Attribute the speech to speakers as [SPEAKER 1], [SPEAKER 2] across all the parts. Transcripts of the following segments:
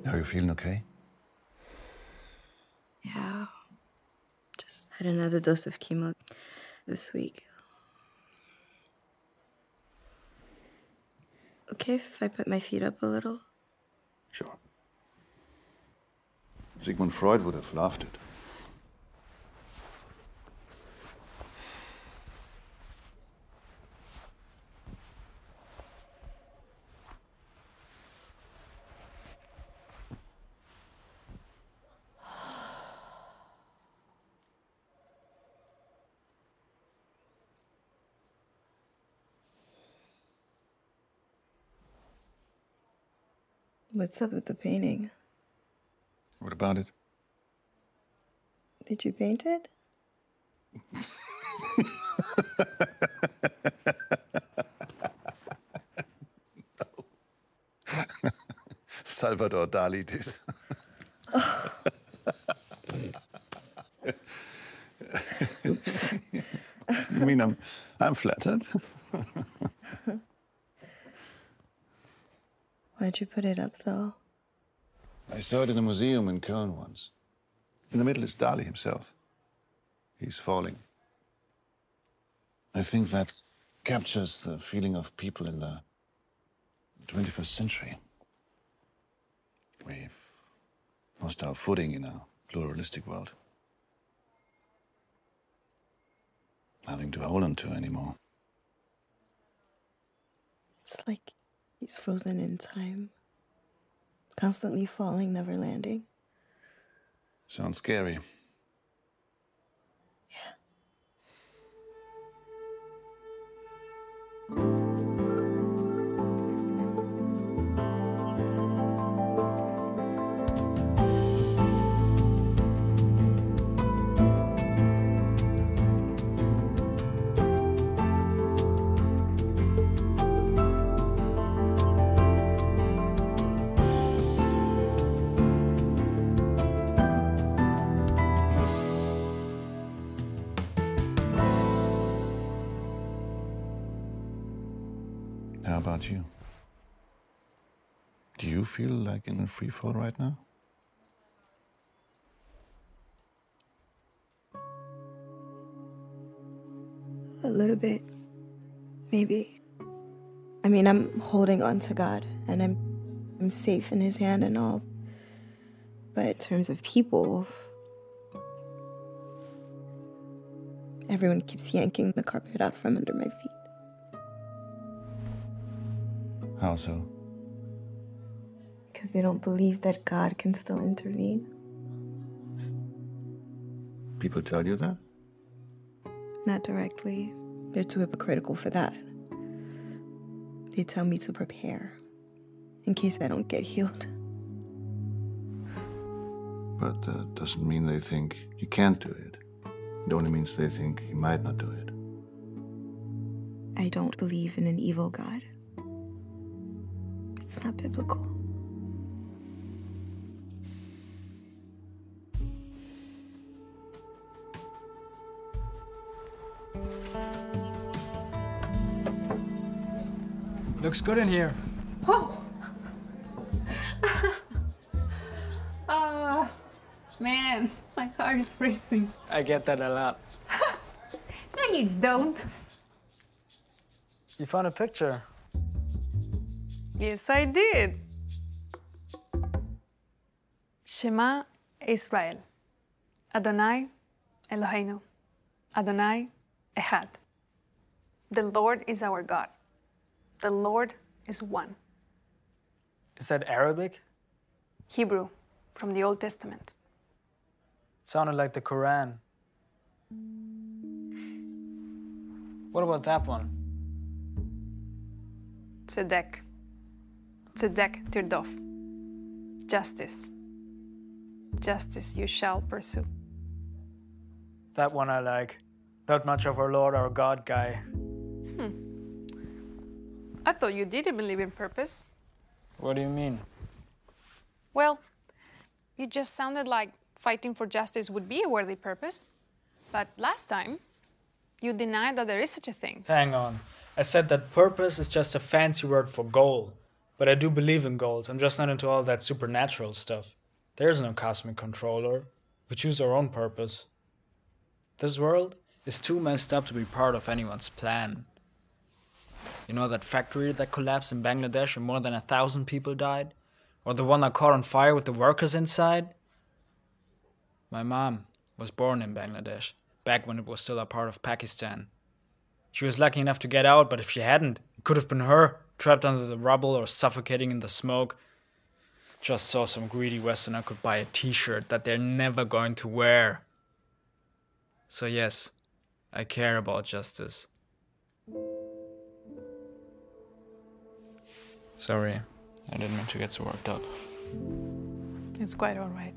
[SPEAKER 1] Are you feeling okay?
[SPEAKER 2] Yeah. Just had another dose of chemo this week. Okay if I put my feet up a little?
[SPEAKER 1] Sure. Sigmund Freud would have laughed it.
[SPEAKER 2] What's up with the painting?
[SPEAKER 1] What about it?
[SPEAKER 2] Did you paint it?
[SPEAKER 1] No. Salvador Dali did.
[SPEAKER 2] Oops.
[SPEAKER 1] You mean I'm flattered?
[SPEAKER 2] Why'd you put it up, though?
[SPEAKER 1] I saw it in a museum in Köln once. In the middle is Dali himself. He's falling. I think that captures the feeling of people in the 21st century. We've lost our footing in a pluralistic world. Nothing to hold on to anymore.
[SPEAKER 2] It's like he's frozen in time. Constantly falling, never landing.
[SPEAKER 1] Sounds scary.
[SPEAKER 2] Yeah.
[SPEAKER 1] How about you? Do you feel like in a free fall right now?
[SPEAKER 2] A little bit. Maybe. I mean, I'm holding on to God, and I'm safe in His hand and all. But in terms of people, everyone keeps yanking the carpet out from under my feet.
[SPEAKER 1] How so?
[SPEAKER 2] Because they don't believe that God can still intervene.
[SPEAKER 1] People tell you that?
[SPEAKER 2] Not directly. They're too hypocritical for that. They tell me to prepare, in case I don't get healed.
[SPEAKER 1] But that doesn't mean they think he can't do it. It only means they think he might not do it.
[SPEAKER 2] I don't believe in an evil God. It's not biblical.
[SPEAKER 3] Looks good in here.
[SPEAKER 4] Oh! Man, my heart is racing.
[SPEAKER 3] I get that a lot.
[SPEAKER 4] No, you don't.
[SPEAKER 3] You found a picture.
[SPEAKER 4] Yes, I did. Shema Israel. Adonai Eloheinu. Adonai Echad. The Lord is our God. The Lord is one.
[SPEAKER 3] Is that Arabic?
[SPEAKER 4] Hebrew, from the Old Testament.
[SPEAKER 3] It sounded like the Quran. What about that one?
[SPEAKER 4] Tzedek. Tzedek tirdof. Justice. Justice you shall pursue.
[SPEAKER 3] That one I like. Not much of our Lord, our God guy.
[SPEAKER 4] I thought you didn't believe in purpose.
[SPEAKER 3] What do you mean?
[SPEAKER 4] Well, You just sounded like fighting for justice would be a worthy purpose. But last time, you denied that there is such a thing.
[SPEAKER 3] Hang on. I said that purpose is just a fancy word for goal. But I do believe in goals. I'm just not into all that supernatural stuff. There's no cosmic controller. We choose our own purpose. This world is too messed up to be part of anyone's plan. You know that factory that collapsed in Bangladesh and more than 1,000 people died? Or the one that caught on fire with the workers inside? My mom was born in Bangladesh, back when it was still a part of Pakistan. She was lucky enough to get out, but if she hadn't, it could have been her, trapped under the rubble or suffocating in the smoke. Just saw some greedy Westerner could buy a t-shirt that they're never going to wear. So yes, I care about justice. Sorry, I didn't mean to get so worked up.
[SPEAKER 4] It's quite all right.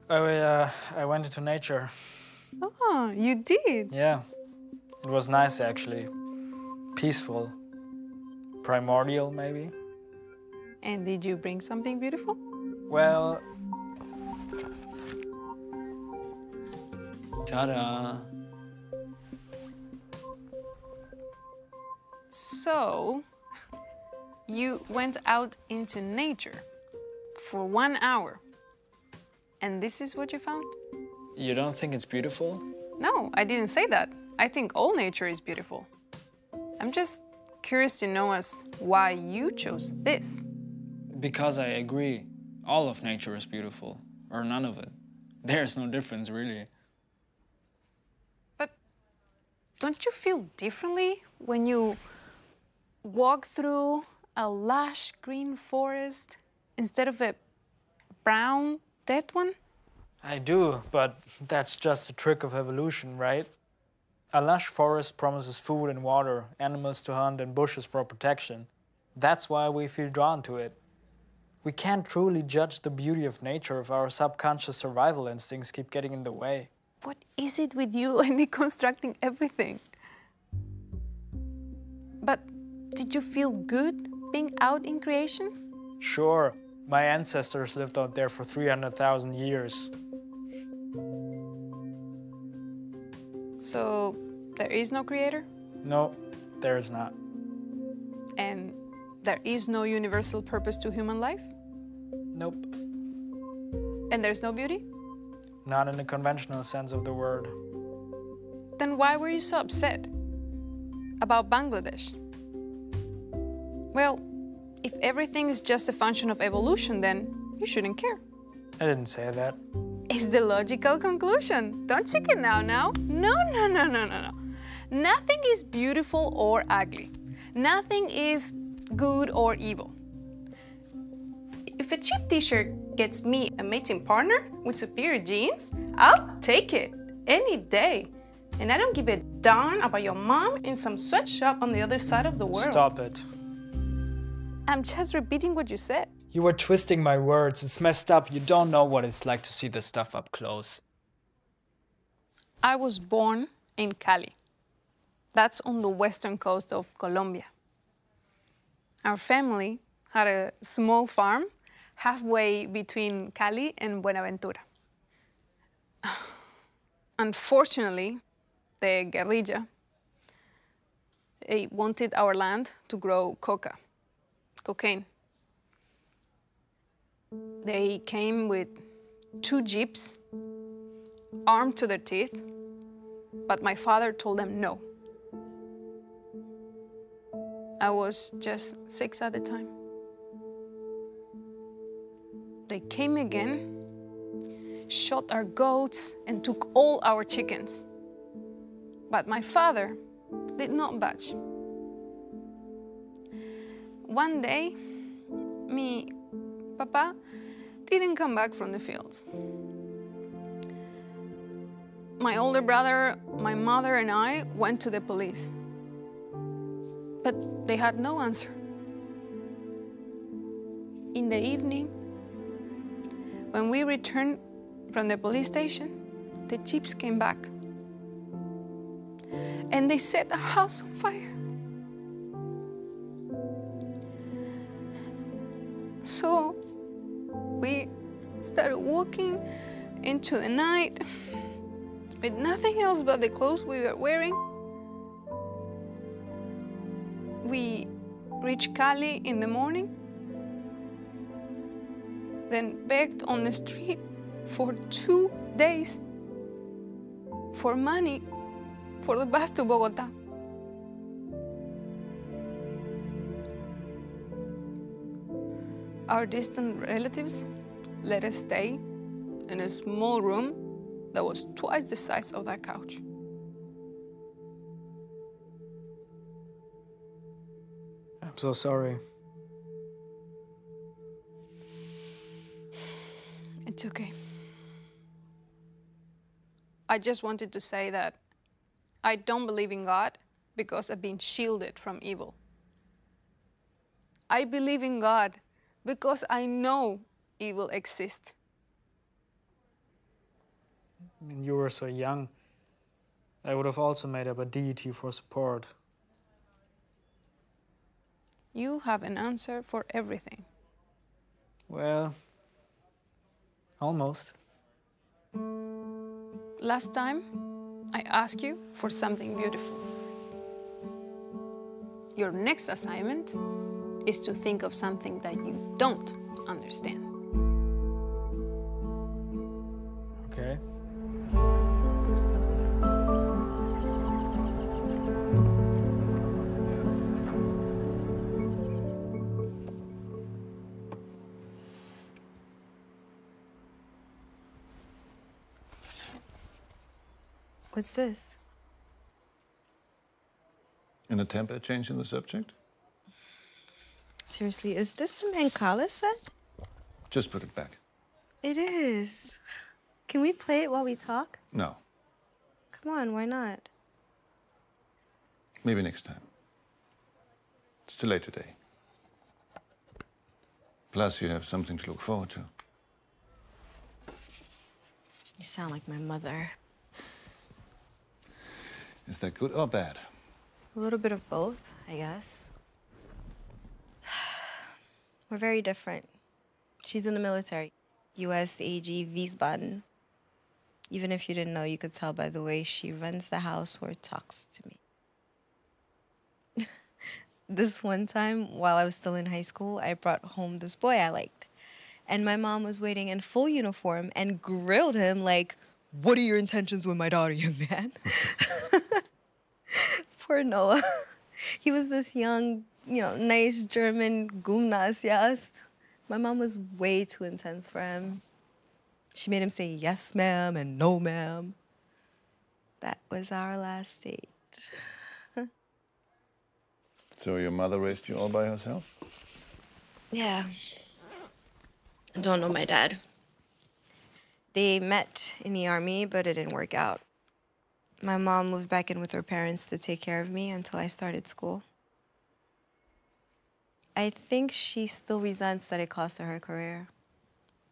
[SPEAKER 3] I went into nature.
[SPEAKER 4] Oh, you did?
[SPEAKER 3] Yeah, it was nice actually. Peaceful. Primordial, maybe?
[SPEAKER 4] And did you bring something beautiful?
[SPEAKER 3] Well... Ta-da!
[SPEAKER 4] So, you went out into nature for 1 hour. And this is what you found?
[SPEAKER 3] You don't think it's beautiful?
[SPEAKER 4] No, I didn't say that. I think all nature is beautiful. I'm just curious to know as why you chose this.
[SPEAKER 3] Because I agree. All of nature is beautiful. Or none of it. There's no difference, really.
[SPEAKER 4] But don't you feel differently when you walk through a lush green forest instead of a brown, dead one?
[SPEAKER 3] I do, but that's just a trick of evolution, right? A lush forest promises food and water, animals to hunt, and bushes for protection. That's why we feel drawn to it. We can't truly judge the beauty of nature if our subconscious survival instincts keep getting in the way.
[SPEAKER 4] What is it with you and deconstructing everything? But did you feel good being out in creation?
[SPEAKER 3] Sure, my ancestors lived out there for 300,000 years.
[SPEAKER 4] So, there is no creator?
[SPEAKER 3] No, there is not.
[SPEAKER 4] And there is no universal purpose to human life?
[SPEAKER 3] Nope.
[SPEAKER 4] And there's no beauty?
[SPEAKER 3] Not in the conventional sense of the word.
[SPEAKER 4] Then why were you so upset about Bangladesh? Well, if everything is just a function of evolution, then you shouldn't care.
[SPEAKER 3] I didn't say that.
[SPEAKER 4] It's the logical conclusion. Don't chicken out now. No. Nothing is beautiful or ugly. Nothing is good or evil. If a cheap t-shirt gets me a mating partner with superior genes, I'll take it any day. And I don't give a darn about your mom in some sweatshop on the other side of the world.
[SPEAKER 3] Stop it.
[SPEAKER 4] I'm just repeating what you said.
[SPEAKER 3] You were twisting my words. It's messed up. You don't know what it's like to see this stuff up close.
[SPEAKER 4] I was born in Cali. That's on the western coast of Colombia. Our family had a small farm halfway between Cali and Buenaventura. Unfortunately, the guerrilla, they wanted our land to grow cocaine. They came with 2 jeeps, armed to their teeth, but my father told them no. I was just 6 at the time. They came again, shot our goats, and took all our chickens. But my father did not budge. One day, Papa didn't come back from the fields. My older brother, my mother, and I went to the police. But they had no answer. In the evening, when we returned from the police station, the jeeps came back. And they set our house on fire. So, started walking into the night with nothing else but the clothes we were wearing. We reached Cali in the morning, then begged on the street for 2 days for money for the bus to Bogota. Our distant relatives let us stay in a small room that was twice the size of that couch.
[SPEAKER 3] I'm so sorry.
[SPEAKER 4] It's okay. I just wanted to say that I don't believe in God because I've been shielded from evil. I believe in God because I know evil exists.
[SPEAKER 3] I mean, you were so young. I would have also made up a deity for support.
[SPEAKER 4] You have an answer for everything.
[SPEAKER 3] Well, almost.
[SPEAKER 4] Last time, I asked you for something beautiful. Your next assignment is to think of something that you don't understand.
[SPEAKER 3] Okay.
[SPEAKER 2] What's this?
[SPEAKER 1] An attempt at changing the subject?
[SPEAKER 2] Seriously, is this the Mancala set?
[SPEAKER 1] Just put it back.
[SPEAKER 2] It is. Can we play it while we talk?
[SPEAKER 1] No.
[SPEAKER 2] Come on, why not?
[SPEAKER 1] Maybe next time. It's too late today. Plus, you have something to look forward to.
[SPEAKER 2] You sound like my mother.
[SPEAKER 1] Is that good or bad?
[SPEAKER 2] A little bit of both, I guess. We're very different. She's in the military. U.S. AG Wiesbaden. Even if you didn't know, you could tell by the way she runs the house or talks to me. This one time, while I was still in high school, I brought home this boy I liked. And my mom was waiting in full uniform and grilled him like, "What are your intentions with my daughter, young man?" Poor Noah. He was this young, nice German Gymnasiast. My mom was way too intense for him. She made him say yes, ma'am, and no, ma'am. That was our last date.
[SPEAKER 1] So your mother raised you all by herself?
[SPEAKER 2] Yeah. I don't know my dad. They met in the army, but it didn't work out. My mom moved back in with her parents to take care of me until I started school. I think she still resents that it cost her her career.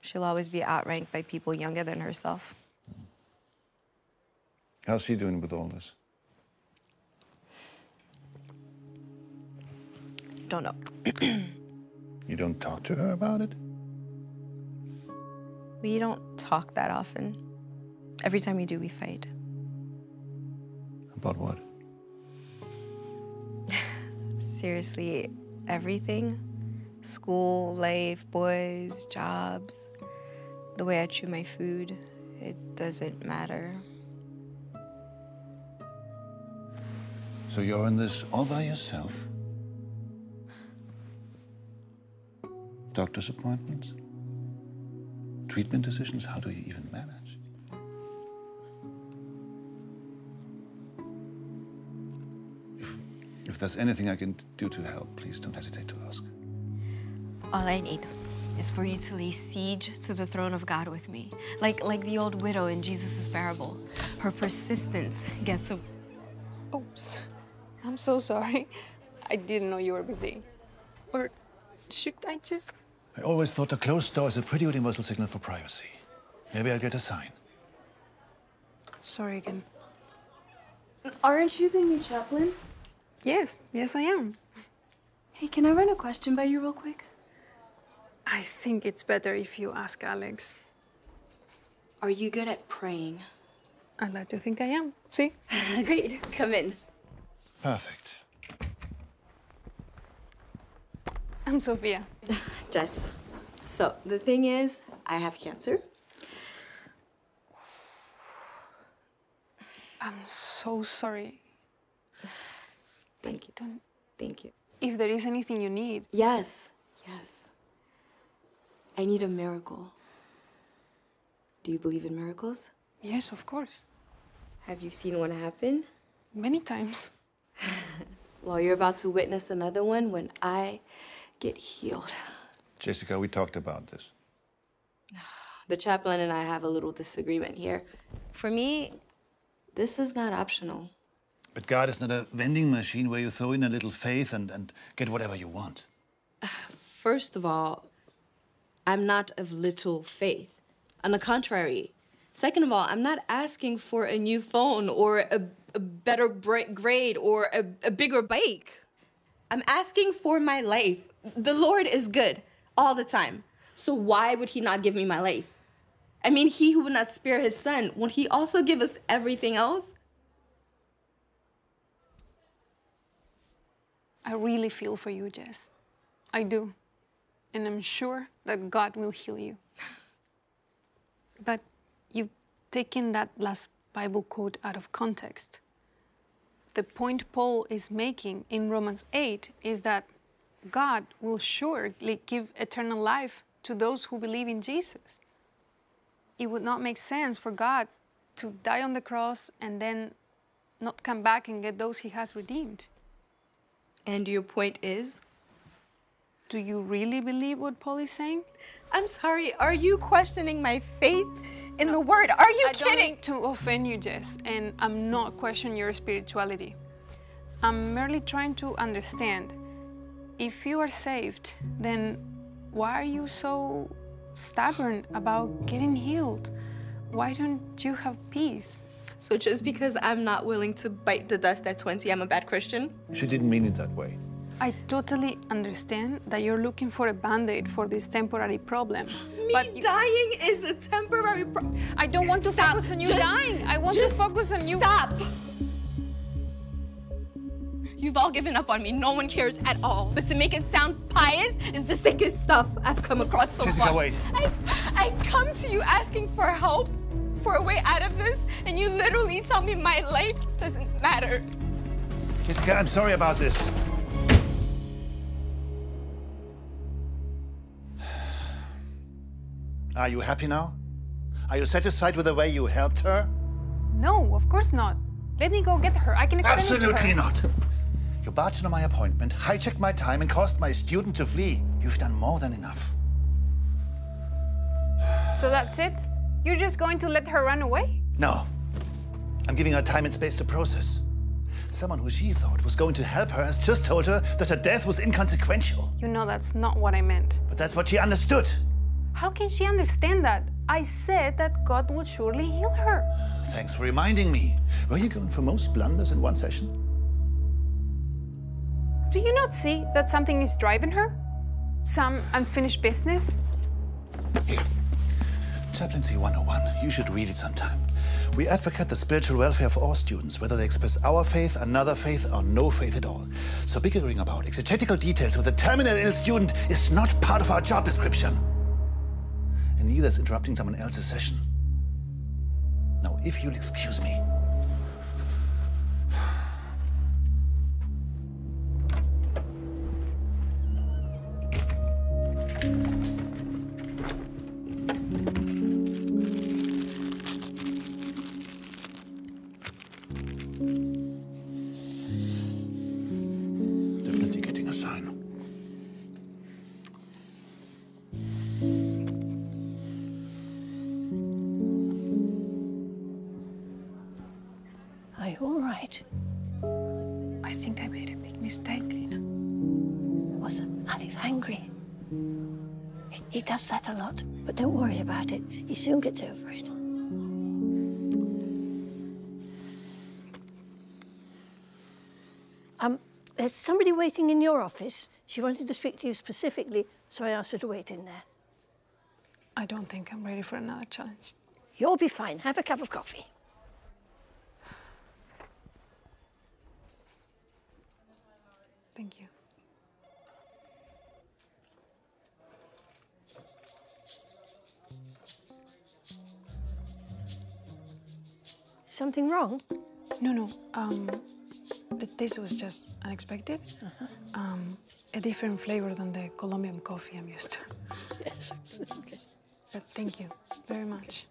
[SPEAKER 2] She'll always be outranked by people younger than herself.
[SPEAKER 1] How's she doing with all this?
[SPEAKER 2] Don't know.
[SPEAKER 1] You don't talk to her about it?
[SPEAKER 2] We don't talk that often. Every time we do, we fight.
[SPEAKER 1] About what?
[SPEAKER 2] Seriously, everything. School, life, boys, jobs, the way I chew my food. It doesn't matter.
[SPEAKER 1] So you're in this all by yourself? Doctor's appointments? Treatment decisions? How do you even manage? If there's anything I can do to help, please don't hesitate to ask.
[SPEAKER 2] All I need is for you to lay siege to the throne of God with me. Like the old widow in Jesus' parable. Her persistence gets a...
[SPEAKER 4] Oops. I'm so sorry. I didn't know you were busy. Or should I just...
[SPEAKER 1] I always thought a closed door is a pretty universal signal for privacy. Maybe I'll get a sign.
[SPEAKER 4] Sorry again.
[SPEAKER 5] Aren't you the new chaplain?
[SPEAKER 4] Yes, I am.
[SPEAKER 5] Hey, can I run a question by you real quick?
[SPEAKER 4] I think it's better if you ask Alex.
[SPEAKER 5] Are you good at praying?
[SPEAKER 4] I'd like to think I am. See?
[SPEAKER 5] Great. Come in.
[SPEAKER 1] Perfect.
[SPEAKER 4] I'm Sophia.
[SPEAKER 2] Jess. So, the thing is, I have cancer.
[SPEAKER 4] I'm so sorry.
[SPEAKER 2] Thank you. Thank you.
[SPEAKER 4] If there is anything you need.
[SPEAKER 2] Yes. Yes. I need a miracle. Do you believe in miracles?
[SPEAKER 4] Yes, of course.
[SPEAKER 2] Have you seen one happen?
[SPEAKER 4] Many times.
[SPEAKER 2] Well, you're about to witness another one when I get healed.
[SPEAKER 1] Jessica, we talked about this.
[SPEAKER 2] The chaplain and I have a little disagreement here. For me, this is not optional.
[SPEAKER 1] But God is not a vending machine where you throw in a little faith and get whatever you want.
[SPEAKER 2] First of all, I'm not of little faith. On the contrary. Second of all, I'm not asking for a new phone or a better grade or a bigger bike. I'm asking for my life. The Lord is good all the time. So why would he not give me my life? I mean, he who would not spare his son, won't he also give us everything else?
[SPEAKER 4] I really feel for you, Jess. I do. And I'm sure that God will heal you. But you've taken that last Bible quote out of context. The point Paul is making in Romans 8 is that God will surely give eternal life to those who believe in Jesus. It would not make sense for God to die on the cross and then not come back and get those he has redeemed.
[SPEAKER 2] And your point is?
[SPEAKER 4] Do you really believe what Paul is saying?
[SPEAKER 2] I'm sorry, are you questioning my faith in the word? Are you kidding?
[SPEAKER 4] I don't mean to offend you, Jess, and I'm not questioning your spirituality. I'm merely trying to understand. If you are saved, then why are you so stubborn about getting healed? Why don't you have peace?
[SPEAKER 2] So just because I'm not willing to bite the dust at 20, I'm a bad Christian?
[SPEAKER 1] She didn't mean it that way.
[SPEAKER 4] I totally understand that you're looking for a band-aid for this temporary problem.
[SPEAKER 2] Me dying is a temporary problem.
[SPEAKER 4] I don't want to focus on you dying. I want to focus on you.
[SPEAKER 2] Stop! You've all given up on me. No one cares at all. But to make it sound pious is the sickest stuff I've come across so
[SPEAKER 1] Jessica,
[SPEAKER 2] far.
[SPEAKER 1] wait.
[SPEAKER 2] I come to you asking for help, for a way out of this, and you literally tell me my life doesn't matter.
[SPEAKER 1] Jessica, I'm sorry about this. Are you happy now? Are you satisfied with the way you helped her?
[SPEAKER 4] No, of course not. Let me go get her. I can explain it to her.
[SPEAKER 1] Absolutely not. You barged into my appointment, hijacked my time, and caused my student to flee. You've done more than enough.
[SPEAKER 4] So that's it? You're just going to let her run away?
[SPEAKER 1] No. I'm giving her time and space to process. Someone who she thought was going to help her has just told her that her death was inconsequential.
[SPEAKER 4] You know that's not what I meant.
[SPEAKER 1] But that's what she understood.
[SPEAKER 4] How can she understand that? I said that God would surely heal her.
[SPEAKER 1] Thanks for reminding me. Were you going for most blunders in one session?
[SPEAKER 4] Do you not see that something is driving her? Some unfinished business?
[SPEAKER 1] Here. Chaplaincy 101. You should read it sometime. We advocate the spiritual welfare of all students, whether they express our faith, another faith, or no faith at all. So bickering about exegetical details with a terminally ill student is not part of our job description. And neither is interrupting someone else's session. Now, if you'll excuse me. Definitely getting a sign.
[SPEAKER 6] Are you all right?
[SPEAKER 4] I think I made a big mistake, Lena.
[SPEAKER 6] Wasn't Alex angry? He does that a lot, but don't worry about it. He soon gets over it. There's somebody waiting in your office. She wanted to speak to you specifically, so I asked her to wait in there.
[SPEAKER 4] I don't think I'm ready for another challenge.
[SPEAKER 6] You'll be fine. Have a cup of coffee.
[SPEAKER 4] Thank you.
[SPEAKER 6] Something wrong?
[SPEAKER 7] No. The taste was just unexpected. A different flavor than the Colombian coffee I'm used to.
[SPEAKER 6] Yes. Okay.
[SPEAKER 7] But thank you very much.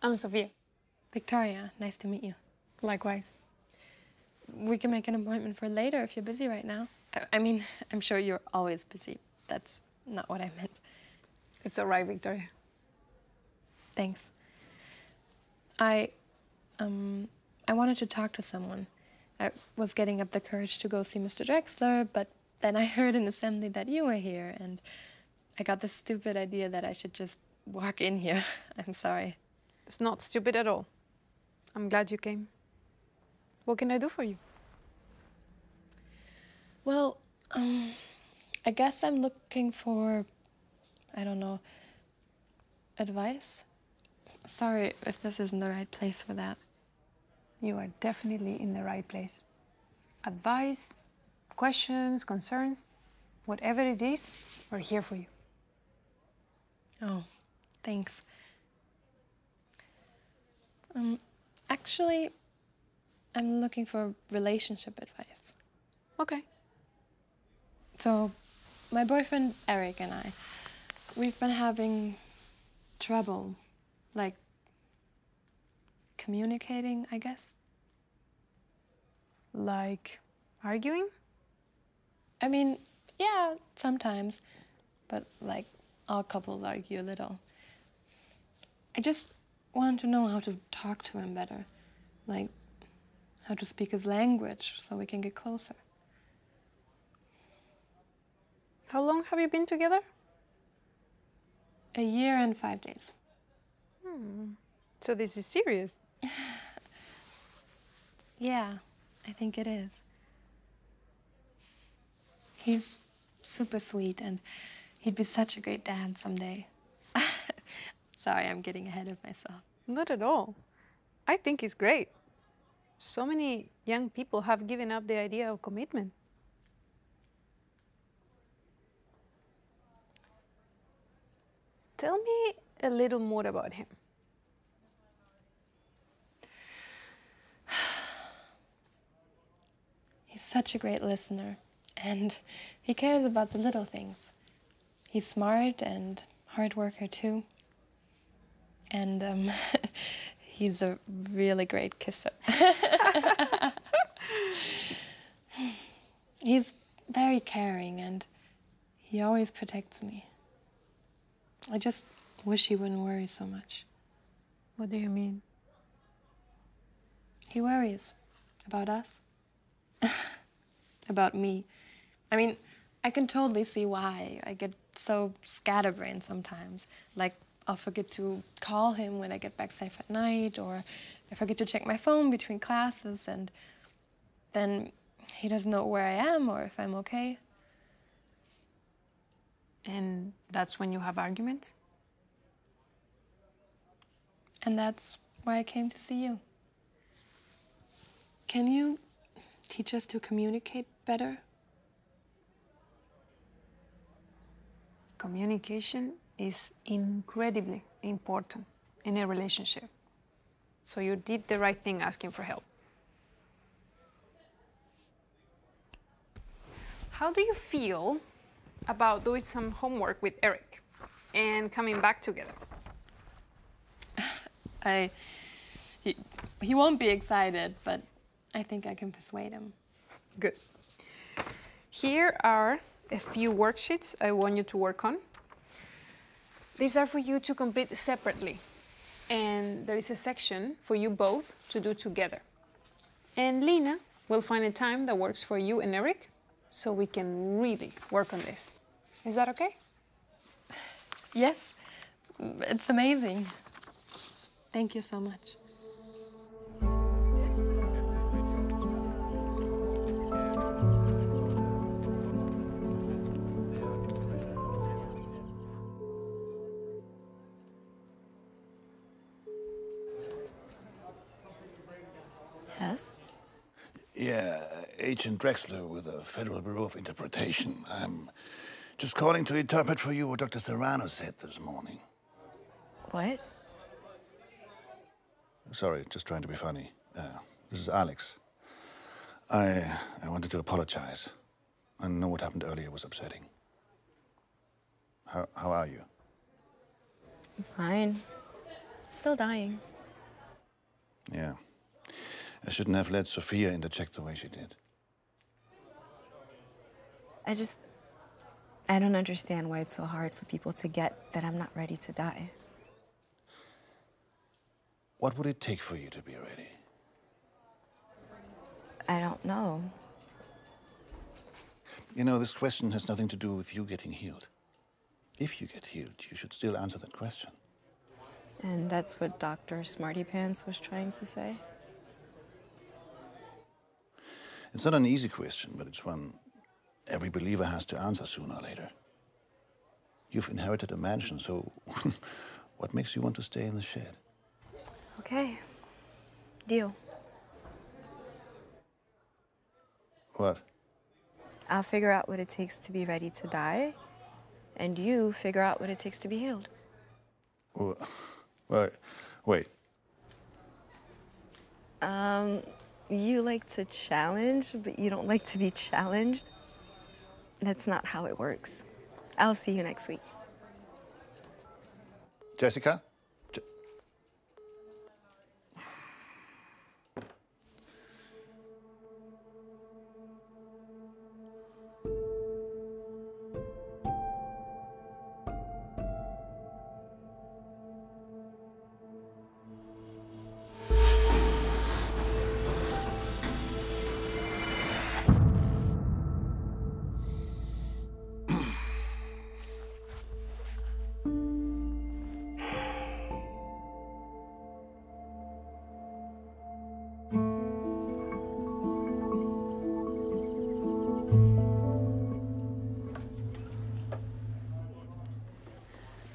[SPEAKER 8] I'm Sophia. Victoria, nice to meet you.
[SPEAKER 7] Likewise.
[SPEAKER 8] We can make an appointment for later if you're busy right now. I mean, I'm sure you're always busy. That's not what I meant.
[SPEAKER 7] It's all right, Victoria.
[SPEAKER 8] Thanks. I wanted to talk to someone. I was getting up the courage to go see Mr. Drexler, but then I heard in assembly that you were here, and I got this stupid idea that I should just walk in here. I'm sorry.
[SPEAKER 7] It's not stupid at all. I'm glad you came. What can I do for you?
[SPEAKER 8] Well, I guess I'm looking for, I don't know, advice? Sorry if this isn't the right place for that.
[SPEAKER 7] You are definitely in the right place. Advice, questions, concerns, whatever it is, we're here for you.
[SPEAKER 8] Oh, thanks. Actually, I'm looking for relationship advice.
[SPEAKER 7] Okay.
[SPEAKER 8] So, my boyfriend Eric and I, we've been having trouble, like, communicating, I guess.
[SPEAKER 7] Like arguing?
[SPEAKER 8] I mean, yeah, sometimes, but like, all couples argue a little. I just want to know how to talk to him better, like, how to speak his language so we can get closer.
[SPEAKER 7] How long have you been together?
[SPEAKER 8] 1 year and 5 days.
[SPEAKER 7] So this is serious.
[SPEAKER 8] Yeah, I think it is. He's super sweet, and he'd be such a great dad someday. Sorry, I'm getting ahead of myself.
[SPEAKER 7] Not at all. I think it's great. So many young people have given up the idea of commitment. Tell me a little more about him.
[SPEAKER 8] He's such a great listener, and he cares about the little things. He's smart and hard worker too. And he's a really great kisser. He's very caring, and he always protects me. I just wish he wouldn't worry so much.
[SPEAKER 7] What do you mean?
[SPEAKER 8] He worries about us. About me. I mean, I can totally see why. I get so scatterbrained sometimes. Like, I'll forget to call him when I get back safe at night, or I forget to check my phone between classes, and then he doesn't know where I am or if I'm okay.
[SPEAKER 7] And that's when you have arguments?
[SPEAKER 8] And that's why I came to see you. Can you teach us to communicate better?
[SPEAKER 7] Communication is incredibly important in a relationship. So you did the right thing asking for help. How do you feel about doing some homework with Eric and coming back together?
[SPEAKER 8] He won't be excited, but I think I can persuade him.
[SPEAKER 7] Good. Here are a few worksheets I want you to work on. These are for you to complete separately. And there is a section for you both to do together. And Lina will find a time that works for you and Eric, so we can really work on this. Is that okay?
[SPEAKER 8] Yes, it's amazing. Thank you so much.
[SPEAKER 2] Yes?
[SPEAKER 1] Yeah, Agent Drexler with the Federal Bureau of Interpretation. I'm just calling to interpret for you what Dr. Serrano said this morning.
[SPEAKER 2] What?
[SPEAKER 1] Sorry, just trying to be funny. This is Alex. I wanted to apologize. I know what happened earlier was upsetting. How are you?
[SPEAKER 2] I'm fine. Still dying.
[SPEAKER 1] Yeah. I shouldn't have let Sophia interject the way she did.
[SPEAKER 2] I don't understand why it's so hard for people to get that I'm not ready to die.
[SPEAKER 1] What would it take for you to be ready?
[SPEAKER 2] I don't know.
[SPEAKER 1] You know, this question has nothing to do with you getting healed. If you get healed, you should still answer that question.
[SPEAKER 2] And that's what Dr. Smarty Pants was trying to say?
[SPEAKER 1] It's not an easy question, but it's one every believer has to answer sooner or later. You've inherited a mansion, so what makes you want to stay in the shed?
[SPEAKER 2] Okay. Deal.
[SPEAKER 1] What?
[SPEAKER 2] I'll figure out what it takes to be ready to die, and you figure out what it takes to be healed.
[SPEAKER 1] Wait.
[SPEAKER 2] You like to challenge, but you don't like to be challenged. That's not how it works. I'll see you next week.
[SPEAKER 1] Jessica?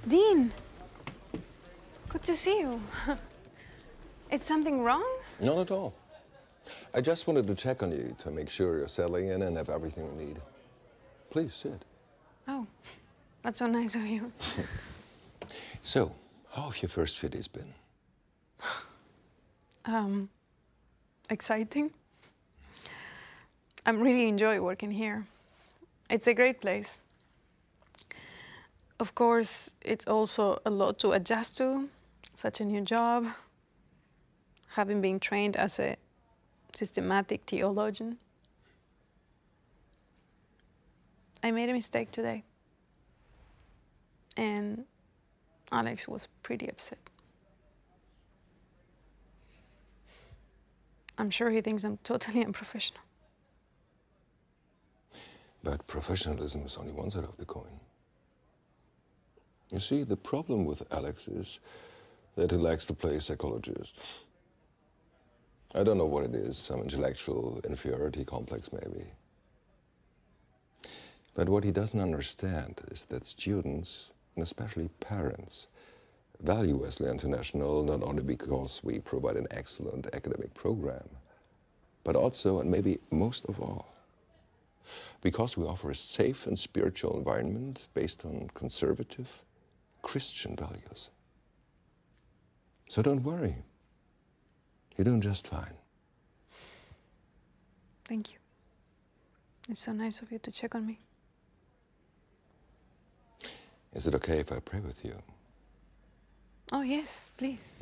[SPEAKER 7] Dean, good to see you. Is something wrong?
[SPEAKER 9] Not at all. I just wanted to check on you to make sure you're settling in and have everything you need. Please sit.
[SPEAKER 7] Oh, that's so nice of you.
[SPEAKER 9] So, how have your first few days been?
[SPEAKER 7] Exciting. I'm really enjoy working here. It's a great place. Of course, it's also a lot to adjust to, such a new job, having been trained as a systematic theologian. I made a mistake today, and Alex was pretty upset. I'm sure he thinks I'm totally unprofessional.
[SPEAKER 9] But professionalism is only one side of the coin. You see, the problem with Alex is that he likes to play psychologist. I don't know what it is, some intellectual inferiority complex maybe. But what he doesn't understand is that students, and especially parents, value Wesley International not only because we provide an excellent academic program, but also, and maybe most of all, because we offer a safe and spiritual environment based on conservative Christian values. So don't worry. You're doing just fine.
[SPEAKER 7] Thank you. It's so nice of you to check on me.
[SPEAKER 9] Is it okay if I pray with you?
[SPEAKER 7] Oh, yes, please.